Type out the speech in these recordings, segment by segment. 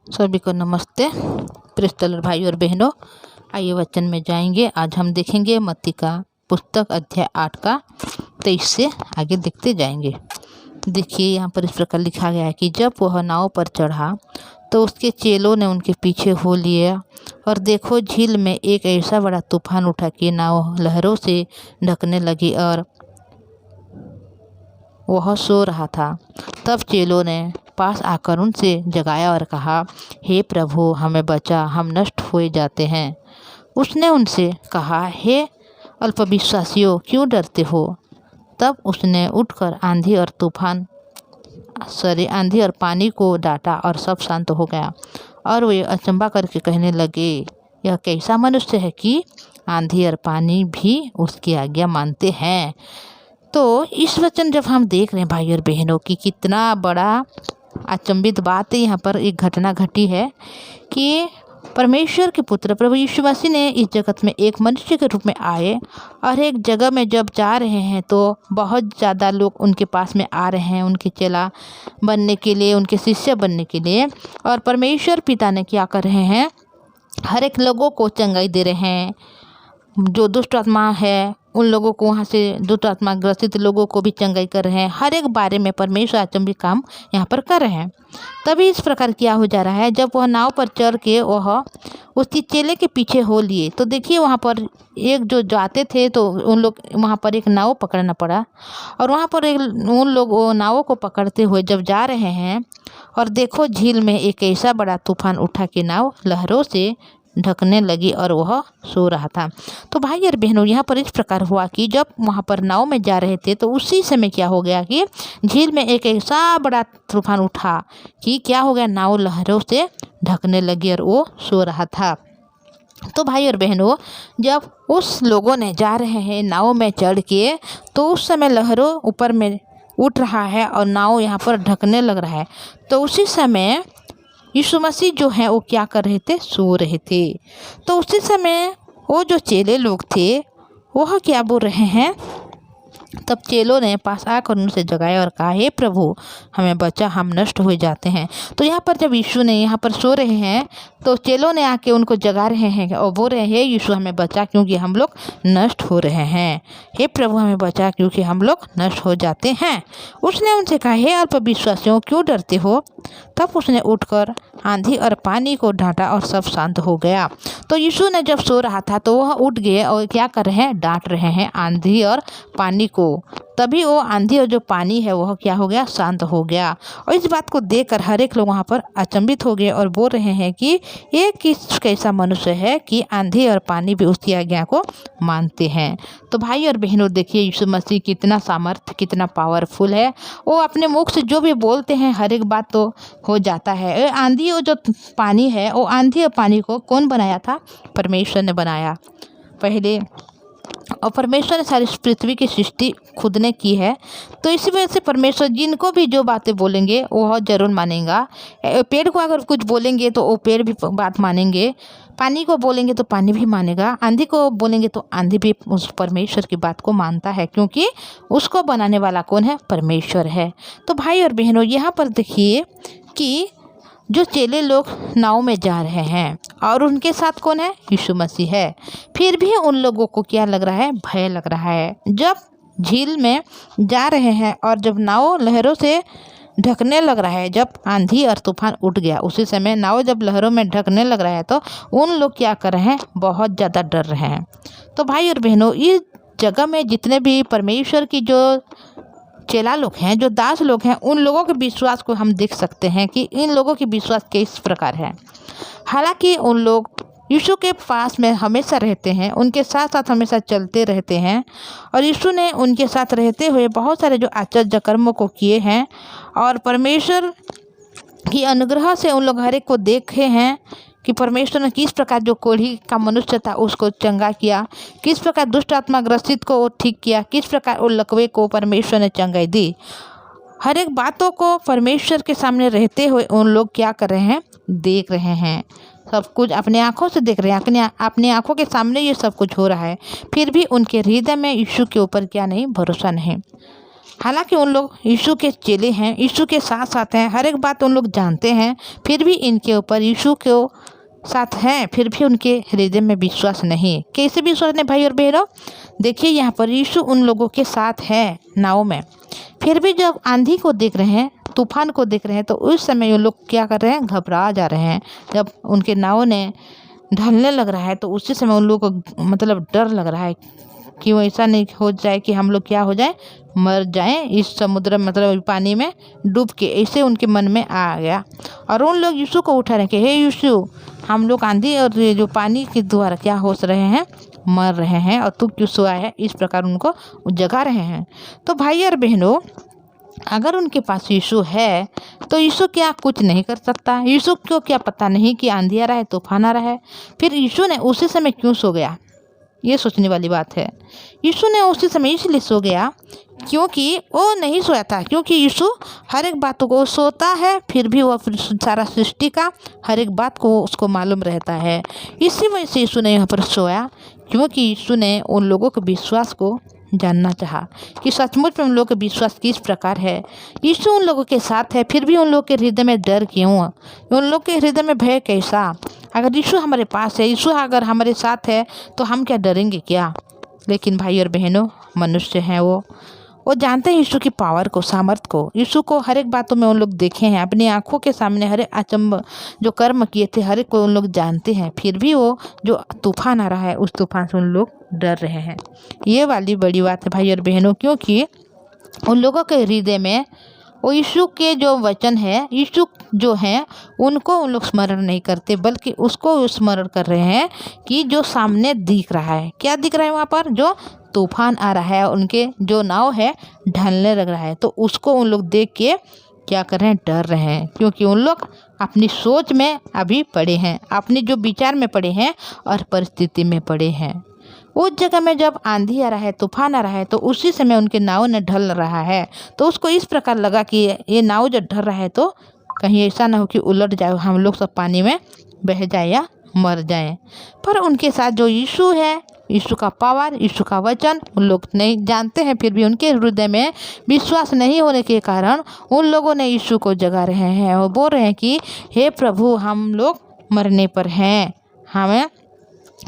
सभी को नमस्ते। प्रिय भाई और बहनों, आइए वचन में जाएंगे। आज हम देखेंगे मत्ती का पुस्तक अध्याय 8 का 23 से आगे देखते जाएंगे। देखिए यहाँ पर इस प्रकार लिखा गया है कि जब वह नाव पर चढ़ा तो उसके चेलों ने उनके पीछे हो लिया, और देखो झील में एक ऐसा बड़ा तूफान उठा कि नाव लहरों से ढकने लगी और वह सो रहा था। तब चेलों ने पास आकर उनसे जगाया और कहा, हे प्रभु, हमें बचा, हम नष्ट हुए जाते हैं। उसने उनसे कहा, हे अल्पविश्वासियों, क्यों डरते हो? तब उसने उठकर आंधी और पानी को डांटा और सब शांत हो गया। और वे अचंभा करके कहने लगे, यह कैसा मनुष्य है कि आंधी और पानी भी उसकी आज्ञा मानते हैं। तो इस वचन जब हम देख रहे हैं भाई और बहनों की कितना बड़ा अचंभित बात है, यहाँ पर एक घटना घटी है कि परमेश्वर के पुत्र प्रभु यीशु मसीह ने इस जगत में एक मनुष्य के रूप में आए, और एक जगह में जब जा रहे हैं तो बहुत ज़्यादा लोग उनके पास में आ रहे हैं उनके चेला बनने के लिए, उनके शिष्य बनने के लिए। और परमेश्वर पिता ने क्या कर रहे हैं, हर एक लोगों को चंगाई दे रहे हैं। जो दुष्ट आत्मा है उन लोगों को, वहाँ से दुष्ट आत्मा ग्रसित लोगों को भी चंगाई कर रहे हैं। हर एक बारे में परमेश्वर अचंभित काम यहाँ पर कर रहे हैं। तभी इस प्रकार क्या हो जा रहा है, जब वह नाव पर चढ़ के वह उसकी चेले के पीछे हो लिए, तो देखिए वहाँ पर एक जो जाते थे तो उन लोग वहाँ पर एक नाव पकड़ना पड़ा, और वहाँ पर उन लोग वो नावों को पकड़ते हुए जब जा रहे हैं, और देखो झील में एक ऐसा बड़ा तूफान उठा कि नाव लहरों से ढकने लगी और वह सो रहा था। तो भाई और बहनों, यहाँ पर इस प्रकार हुआ कि जब वहाँ पर नाव में जा रहे थे तो उसी समय क्या हो गया कि झील में एक ऐसा बड़ा तूफान उठा कि क्या हो गया, नाव लहरों से ढकने लगी और वो सो रहा था। तो भाई और बहनों, जब उस लोगों ने जा रहे हैं नाव में चढ़ के, तो उस समय लहरों ऊपर में उठ रहा है और नाव यहाँ पर ढकने लग रहा है। तो उसी समय यीशु मसीह जो हैं वो क्या कर रहे थे, सो रहे थे। तो उसी समय वो जो चेले लोग थे वह क्या बोल रहे हैं, तब चेलों ने पास आकर उनसे जगाया और कहा, हे प्रभु, हमें बचा, हम नष्ट हो जाते हैं। तो यहाँ पर जब यीशु ने यहाँ पर सो रहे हैं तो चेलों ने आके उनको जगा रहे हैं और बोल रहे हैं, यीशु हमें बचा क्योंकि हम लोग नष्ट हो रहे हैं। हे प्रभु, हमें बचा क्योंकि हम लोग नष्ट हो जाते हैं। उसने उनसे कहा, हे अल्पविश्वासियों, क्यों डरते हो? तब उसने उठकर आंधी और पानी को डांटा और सब शांत हो गया। तो यीशु ने जब सो रहा था तो वह उठ गए और क्या कर रहे हैं, डांट रहे हैं आंधी और पानी को। तभी वो आंधी और जो पानी है वह क्या हो गया, शांत हो गया। और इस बात को देखकर हर एक लोग वहाँ पर अचंभित हो गए और बोल रहे हैं कि ये कैसा मनुष्य है कि आंधी और पानी भी उसकी आज्ञा को मानते हैं। तो भाई और बहनों, देखिए यीशु मसीह कितना सामर्थ्य, कितना पावरफुल है। वो अपने मुख से जो भी बोलते हैं हर एक बात तो हो जाता है। आंधी और जो पानी है, वो आंधी और पानी को कौन बनाया था? परमेश्वर ने बनाया पहले, और परमेश्वर ने सारी पृथ्वी की सृष्टि खुद ने की है। तो इसी वजह से परमेश्वर जिनको भी जो बातें बोलेंगे वह जरूर मानेगा। पेड़ को अगर कुछ बोलेंगे तो वो पेड़ भी बात मानेंगे, पानी को बोलेंगे तो पानी भी मानेगा, आंधी को बोलेंगे तो आंधी भी उस परमेश्वर की बात को मानता है, क्योंकि उसको बनाने वाला कौन है? परमेश्वर है। तो भाई और बहनों, यहाँ पर देखिए कि जो चेले लोग नाव में जा रहे हैं और उनके साथ कौन है? यीशु मसीह है। फिर भी उन लोगों को क्या लग रहा है? भय लग रहा है। जब झील में जा रहे हैं और जब नाव लहरों से ढकने लग रहा है, जब आंधी और तूफान उठ गया, उसी समय नाव जब लहरों में ढकने लग रहा है तो उन लोग क्या कर रहे हैं? बहुत ज़्यादा डर रहे हैं। तो भाई और बहनों, इस जगह में जितने भी परमेश्वर की जो चेला लोग हैं, जो दास लोग हैं, उन लोगों के विश्वास को हम देख सकते हैं कि इन लोगों की विश्वास किस प्रकार है। हालांकि उन लोग यीशु के पास में हमेशा रहते हैं, उनके साथ साथ हमेशा चलते रहते हैं, और यीशु ने उनके साथ रहते हुए बहुत सारे जो आश्चर्य कर्मों को किए हैं, और परमेश्वर की अनुग्रह से उन लोग हर एक को देखे हैं कि परमेश्वर ने किस प्रकार जो कोढ़ी का मनुष्य था उसको चंगा किया, किस प्रकार दुष्ट आत्मा ग्रसित को वो ठीक किया, किस प्रकार वो लकवे को परमेश्वर ने चंगाई दी। हर एक बातों को परमेश्वर के सामने रहते हुए उन लोग क्या कर रहे हैं? देख रहे हैं, सब कुछ अपने आँखों से देख रहे हैं, अपने आँखों के सामने ये सब कुछ हो रहा है। फिर भी उनके हृदय में यीशु के ऊपर क्या नहीं? भरोसा नहीं। हालांकि उन लोग यीशु के चेले हैं, यीशु के साथ साथ हैं, हर एक बात उन लोग जानते हैं, फिर भी इनके ऊपर यीशु के साथ हैं, फिर भी उनके हृदय में विश्वास नहीं। कैसे विश्वास नहीं भाई और बहनों? देखिए यहाँ पर यीशु उन लोगों के साथ है नाव में, फिर भी जब आंधी को देख रहे हैं, तूफान को देख रहे हैं, तो उस समय वो लोग क्या कर रहे हैं? घबरा जा रहे हैं। जब उनके नाव ने ढलने लग रहा है तो उसी समय उन लोगों को मतलब डर लग रहा है कि वो ऐसा नहीं हो जाए कि हम लोग क्या हो जाए, मर जाएं इस समुद्र मतलब पानी में डूब के। ऐसे उनके मन में आ गया और उन लोग यीशु को उठा रहे कि हे यीशु, हम लोग आंधी और ये जो पानी के द्वारा क्या हो रहे हैं, मर रहे हैं, और तू क्यों सोया है? इस प्रकार उनको जगा रहे हैं। तो भाई और बहनों, अगर उनके पास यीशु है तो यीशु क्या कुछ नहीं कर सकता? यीशु को क्या पता नहीं कि आंधी आ रहा है, तूफान आ रहा है? फिर यीशु ने उसी समय क्यों सो गया? ये सोचने वाली बात है। यीशु ने उसी समय इसलिए सो गया क्योंकि वो नहीं सोया था, क्योंकि यीशु हर एक बात को सोता है, फिर भी वो सारा सृष्टि का हर एक बात को उसको मालूम रहता है। इसी वजह से यीशु ने यहाँ पर सोया, क्योंकि यीशु ने उन लोगों के विश्वास को जानना चाहा कि सचमुच में उन लोगों का विश्वास किस प्रकार है। यीशु उन लोगों के साथ है, फिर भी उन लोगों के हृदय में डर क्यों? उन लोगों के हृदय में भय कैसा? अगर यीशु हमारे पास है, यीशु अगर हमारे साथ है, तो हम क्या डरेंगे क्या? लेकिन भाई और बहनों, मनुष्य हैं वो जानते हैं यीशु की पावर को, सामर्थ को। यीशु को हर एक बातों में उन लोग देखे हैं, अपनी आंखों के सामने हर एक अचंभ जो कर्म किए थे हर एक को उन लोग जानते हैं। फिर भी वो जो तूफान आ रहा है, उस तूफान से उन लोग डर रहे हैं। ये वाली बड़ी बात है भाई और बहनों, क्योंकि उन लोगों के हृदय में वो यीशु के जो वचन है, यीशु जो हैं उनको उन लोग स्मरण नहीं करते, बल्कि उसको स्मरण कर रहे हैं कि जो सामने दिख रहा है। क्या दिख रहा है? वहाँ पर जो तूफान आ रहा है, उनके जो नाव है ढलने लग रहा है, तो उसको उन लोग देख के क्या कर रहे हैं? डर रहे हैं, क्योंकि उन लोग अपनी सोच में अभी पड़े हैं, अपने जो विचार में पड़े हैं और परिस्थिति में पड़े हैं। उस जगह में जब आंधी आ रहा है, तूफान आ रहा है, तो उसी समय उनके नाव ने ढल रहा है, तो उसको इस प्रकार लगा कि ये नाव जब ढल रहा है तो कहीं ऐसा ना हो कि उलट जाए, हम लोग सब पानी में बह जाए या मर जाएं। पर उनके साथ जो यीशु है, यीशु का पावर, यीशु का वचन उन लोग नहीं जानते हैं, फिर भी उनके हृदय में विश्वास नहीं होने के कारण उन लोगों ने यीशु को जगा रहे हैं। वो बोल रहे हैं कि हे प्रभु, हम लोग मरने पर हैं, हमें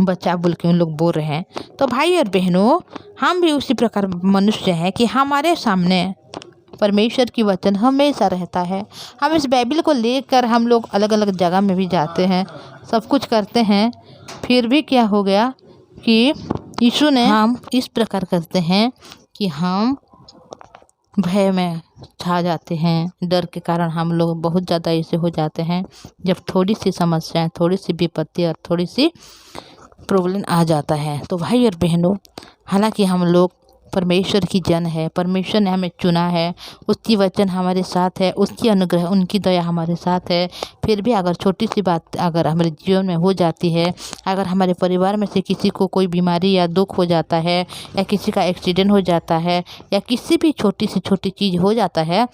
बच्चा बोल के उन लोग बोल रहे हैं। तो भाई और बहनों, हम भी उसी प्रकार मनुष्य हैं कि हमारे सामने परमेश्वर की वचन हमेशा रहता है। हम इस बाइबल को लेकर हम लोग अलग अलग जगह में भी जाते हैं, सब कुछ करते हैं, फिर भी क्या हो गया कि यीशु ने हम इस प्रकार करते हैं कि हम भय में छा जाते हैं। डर के कारण हम लोग बहुत ज़्यादा ऐसे हो जाते हैं, जब थोड़ी सी समस्याएं, थोड़ी सी विपत्ति और थोड़ी सी प्रॉब्लम आ जाता है। तो भाई और बहनों, हालांकि हम लोग परमेश्वर की जन है, परमेश्वर ने हमें चुना है, उसकी वचन हमारे साथ है, उसकी अनुग्रह, उनकी दया हमारे साथ है, फिर भी अगर छोटी सी बात अगर हमारे जीवन में हो जाती है, अगर हमारे परिवार में से किसी को कोई बीमारी या दुख हो जाता है, या किसी का एक्सीडेंट हो जाता है, या किसी भी छोटी सी छोटी चीज़ हो जाता है,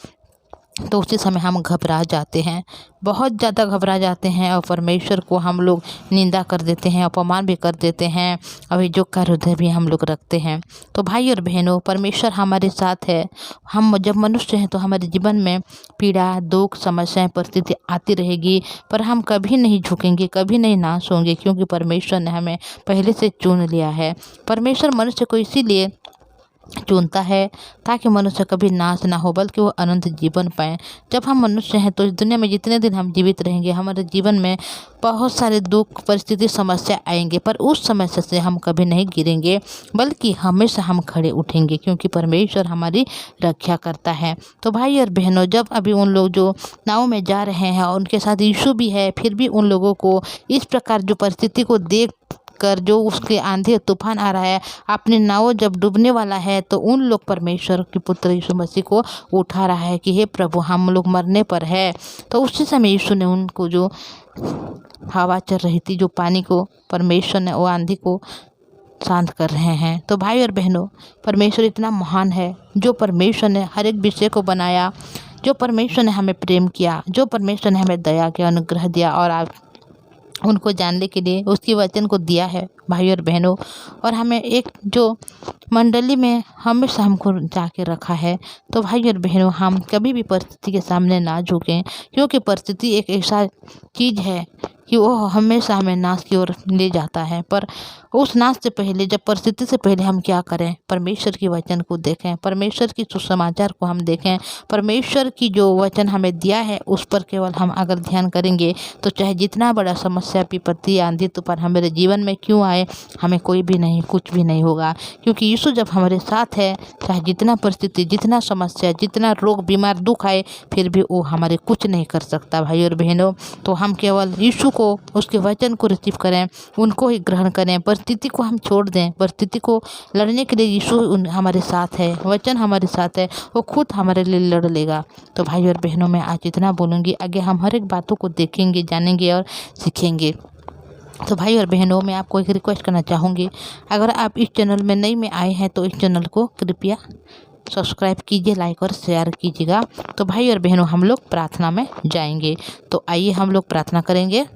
तो उसी समय हम घबरा जाते हैं, बहुत ज़्यादा घबरा जाते हैं, और परमेश्वर को हम लोग निंदा कर देते हैं, अपमान भी कर देते हैं, अभियोग का हृदय भी हम लोग रखते हैं। तो भाई और बहनों, परमेश्वर हमारे साथ है। हम जब मनुष्य हैं तो हमारे जीवन में पीड़ा, दुख, समस्याएं, परिस्थिति आती रहेगी, पर हम कभी नहीं झुकेंगे, कभी नहीं नाश होंगे, क्योंकि परमेश्वर ने हमें पहले से चुन लिया है। परमेश्वर मनुष्य को इसीलिए चुनता है ताकि मनुष्य कभी नाश ना हो, बल्कि वो अनंत जीवन पाए। जब हम मनुष्य हैं तो इस दुनिया में जितने दिन हम जीवित रहेंगे, हमारे जीवन में बहुत सारे दुख, परिस्थिति, समस्या आएंगे, पर उस समस्या से हम कभी नहीं गिरेंगे, बल्कि हमेशा हम खड़े उठेंगे, क्योंकि परमेश्वर हमारी रक्षा करता है। तो भाई और बहनों, जब अभी उन लोग जो नाव में जा रहे हैं और उनके साथ यीशु भी है, फिर भी उन लोगों को इस प्रकार जो परिस्थिति को देख कर, जो उसके आंधी तूफान आ रहा है, अपने नाव जब डूबने वाला है, तो उन लोग परमेश्वर के पुत्र यीशु मसीह को उठा रहा है कि हे प्रभु, हम लोग मरने पर है। तो उसी समय यीशु ने उनको, जो हवा चल रही थी, जो पानी को, परमेश्वर ने वो आंधी को शांत कर रहे हैं। तो भाई और बहनों, परमेश्वर इतना महान है, जो परमेश्वर ने हर एक विषय को बनाया, जो परमेश्वर ने हमें प्रेम किया, जो परमेश्वर ने हमें दया के अनुग्रह दिया, और उनको जानने के लिए उसके वचन को दिया है भाई और बहनों। और हमें एक जो मंडली में हमेशा हमको जाके रखा है। तो भाई और बहनों, हम कभी भी परिस्थिति के सामने ना झुकें, क्योंकि परिस्थिति एक ऐसा चीज़ है कि वो हमेशा हमें नाश की ओर ले जाता है। पर उस नाश से पहले, जब परिस्थिति से पहले हम क्या करें? परमेश्वर के वचन को देखें, परमेश्वर की सुसमाचार को हम देखें, परमेश्वर की जो वचन हमें दिया है उस पर केवल हम अगर ध्यान करेंगे तो चाहे जितना बड़ा समस्या, विपत्ति, आंधी तूफान हमारे जीवन में क्यों आए, हमें कोई भी नहीं, कुछ भी नहीं होगा। क्योंकि यीशु जब हमारे साथ है, चाहे जितना परिस्थिति, जितना समस्या, जितना रोग, बीमार, दुख आए, फिर भी वो हमारे कुछ नहीं कर सकता भाई और बहनों। तो हम केवल यीशु को, उसके वचन को रिसीव करें, उनको ही ग्रहण करें, परिस्थिति को हम छोड़ दें। परिस्थिति को लड़ने के लिए यीशु हमारे साथ है, वचन हमारे साथ है, वो खुद हमारे लिए लड़ लेगा। तो भाई और बहनों, मैं आज इतना बोलूँगी, आगे हम हर एक बातों को देखेंगे, जानेंगे और सीखेंगे। तो भाई और बहनों, मैं आपको एक रिक्वेस्ट करना चाहूँगी, अगर आप इस चैनल में नई में आए हैं तो इस चैनल को कृपया सब्सक्राइब कीजिए, लाइक और शेयर कीजिएगा। तो भाई और बहनों, हम लोग प्रार्थना में जाएंगे। तो आइए हम लोग प्रार्थना करेंगे।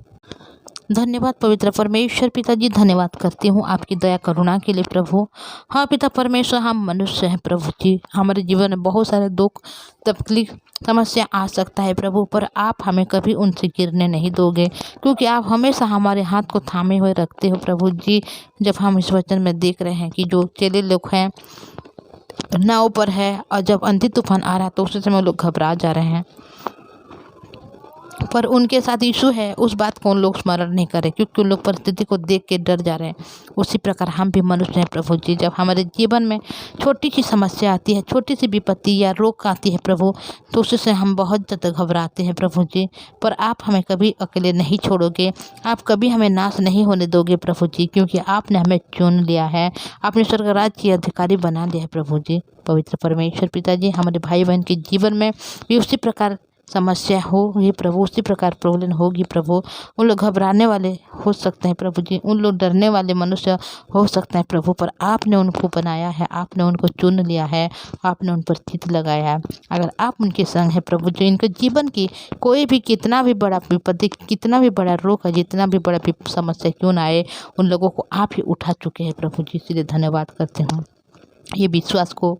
धन्यवाद पवित्र परमेश्वर पिताजी, धन्यवाद करती हूँ आपकी दया करुणा के लिए प्रभु। हाँ पिता परमेश्वर, हम मनुष्य हैं प्रभु जी, हमारे जीवन में बहुत सारे दुख, तकलीफ, समस्या आ सकता है प्रभु, पर आप हमें कभी उनसे गिरने नहीं दोगे, क्योंकि आप हमेशा हमारे हाथ को थामे हुए रखते हो प्रभु जी। जब हम इस वचन में देख रहे हैं कि जो चेले लोग हैं नाव पर है, और जब आंधी तूफान आ रहा है तो उस समय लोग घबरा जा रहे हैं, पर उनके साथ यीशु है, उस बात को उन लोग स्मरण नहीं करें, क्योंकि उन लोग परिस्थिति को देख के डर जा रहे हैं। उसी प्रकार हम भी मनुष्य हैं प्रभु जी। जब हमारे जीवन में छोटी सी समस्या आती है, छोटी सी विपत्ति या रोग आती है प्रभु, तो उससे हम बहुत ज़्यादा घबराते हैं प्रभु जी। पर आप हमें कभी अकेले नहीं छोड़ोगे, आप कभी हमें नाश नहीं होने दोगे प्रभु जी, क्योंकि आपने हमें चुन लिया है, आपने स्वर्ग राज्य के अधिकारी बना लिया है प्रभु जी। पवित्र परमेश्वर पिताजी, हमारे भाई बहन के जीवन में भी उसी प्रकार समस्या होगी प्रभु, उसी प्रकार प्रॉब्लम होगी प्रभु। उन लोग घबराने वाले हो सकते हैं प्रभु जी, उन लोग डरने वाले मनुष्य हो सकते हैं प्रभु, पर आपने उनको बनाया है, आपने उनको चुन लिया है, आपने उन पर चित लगाया है। अगर आप उनके संग हैं प्रभु जी, इनके जीवन की कोई भी, कितना भी बड़ा विपत्ति, कितना भी बड़ा रोग है, जितना भी बड़ा समस्या क्यों ना आए, उन लोगों को आप ही उठा चुके हैं प्रभु जी। इसलिए धन्यवाद करते हूँ। ये विश्वास को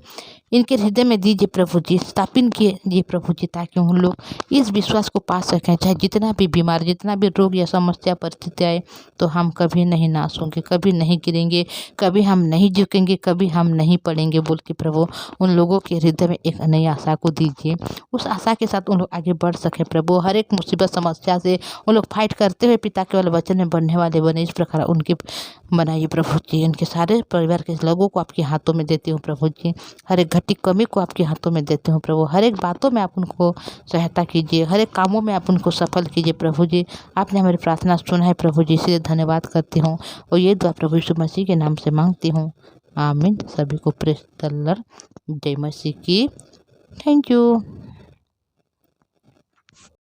इनके हृदय में दीजिए प्रभु जी, स्थापित कीजिए प्रभु जी, ताकि उन लोग इस विश्वास को पा सकें, चाहे जितना भी बीमार, जितना भी रोग या समस्या परिस्थिति आए, तो हम कभी नहीं नाश होंगे, कभी नहीं गिरेंगे, कभी हम नहीं झुकेंगे, कभी हम नहीं पड़ेंगे बोल के प्रभु उन लोगों के हृदय में एक नई आशा को दीजिए। उस आशा के साथ उन लोग आगे बढ़ सके प्रभु, हर एक मुसीबत समस्या से उन लोग फाइट करते हुए पिता केवल वचन में बढ़ने वाले बने, इस प्रकार उनके बनाइए प्रभु जी। उनके सारे परिवार के लोगों को आपके हाथों में देती हूँ प्रभु जी, हर एक घटी कमी को आपके हाथों में देते हूँ प्रभु, हर एक बातों में आप उनको सहायता कीजिए, हर एक कामों में आप उनको सफल कीजिए प्रभु जी। आपने हमारी प्रार्थना सुना है प्रभु जी, इसलिए धन्यवाद करती हूँ, और ये दुआ प्रभु यीशु मसीह के नाम से मांगती हूँ, आमीन। सभी को प्रेज द लॉर्ड, जय मसीह की। Thank you.